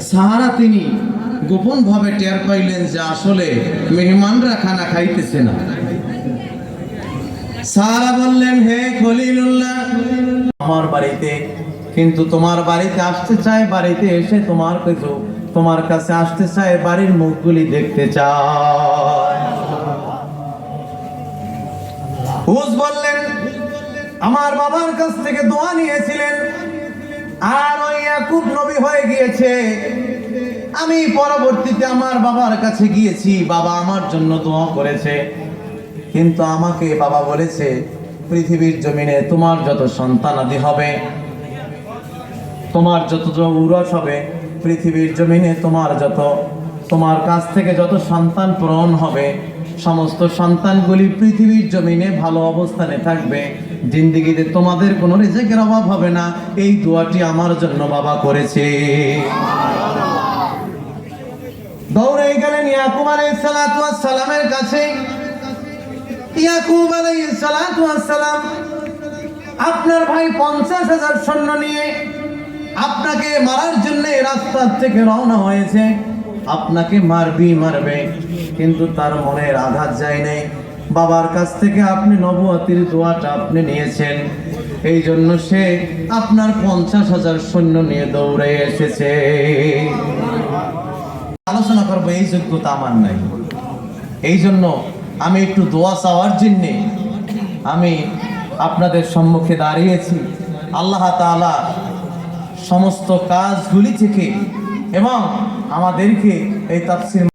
সাহারা তিনি গোপন ভাবে টের পাইলেন যে আসলে মেহমানরা খানা খাইতেছে না। সাহারা বললেন, হে খলিলুল্লাহ, আমার বাড়িতে কিন্তু তোমার বাড়িতে আসতে চায়, বাড়িতে এসে তোমার কাছে আসতে চায়, বাড়ির মুখগুলি দেখতে চায়। হুজ বললেন, আমার বাবার কাছ থেকে দোয়া নিয়েছিলেন আর ওই ইয়াকুব নবী হয়ে গিয়েছে। আমি পরবর্তীতে আমার বাবার কাছে গিয়েছি, বাবা আমার জন্য দোয়া করেছে, কিন্তু আমাকে বাবা বলেছে পৃথিবীর জমিনে তোমার যত সন্তানাদি হবে, তোমার যত উরস হবে, পৃথিবীর জমিনে তোমার কাছ থেকে যত সন্তান প্রণ হবে, সমস্ত সন্তানগুলি পৃথিবীর জমিনে ভালো অবস্থানে থাকবে, জিন্দেগিতে তোমাদের কোনো রিজিকের অভাব হবে না। এই দোয়াটি আমার জন্য বাবা করেছে। দৌড়ে গেলেন ইয়াকুব আলাইহিস সালাতু ওয়াস সালামের কাছে। ইয়াকুব আলাইহিস সালাতু ওয়াস সালাম, আপনার ভাই 50,000 সৈন্য নিয়ে আপনাকে মারার জন্য রাস্তা থেকে রওনা হয়েছে, আপনাকে মারবে, কিন্তু তার মনের আঘাত যায় নাই। বাবার কাছ থেকে আপনি নবুয়তির দোয়াটা আপনি নিয়েছেন, এই জন্য সে আপনার 50,000 সৈন্য নিয়ে দৌড়ে এসেছে। আলোচনা করবো, এই যোগ্যতা আমার নাই, এই জন্য আমি একটু দোয়া চাওয়ার জন্য আমি আপনাদের সম্মুখে দাঁড়িয়েছি। আল্লাহ তাআলা সমস্ত কাজগুলি থেকে এবং আমাদেরকে এই তাফসীর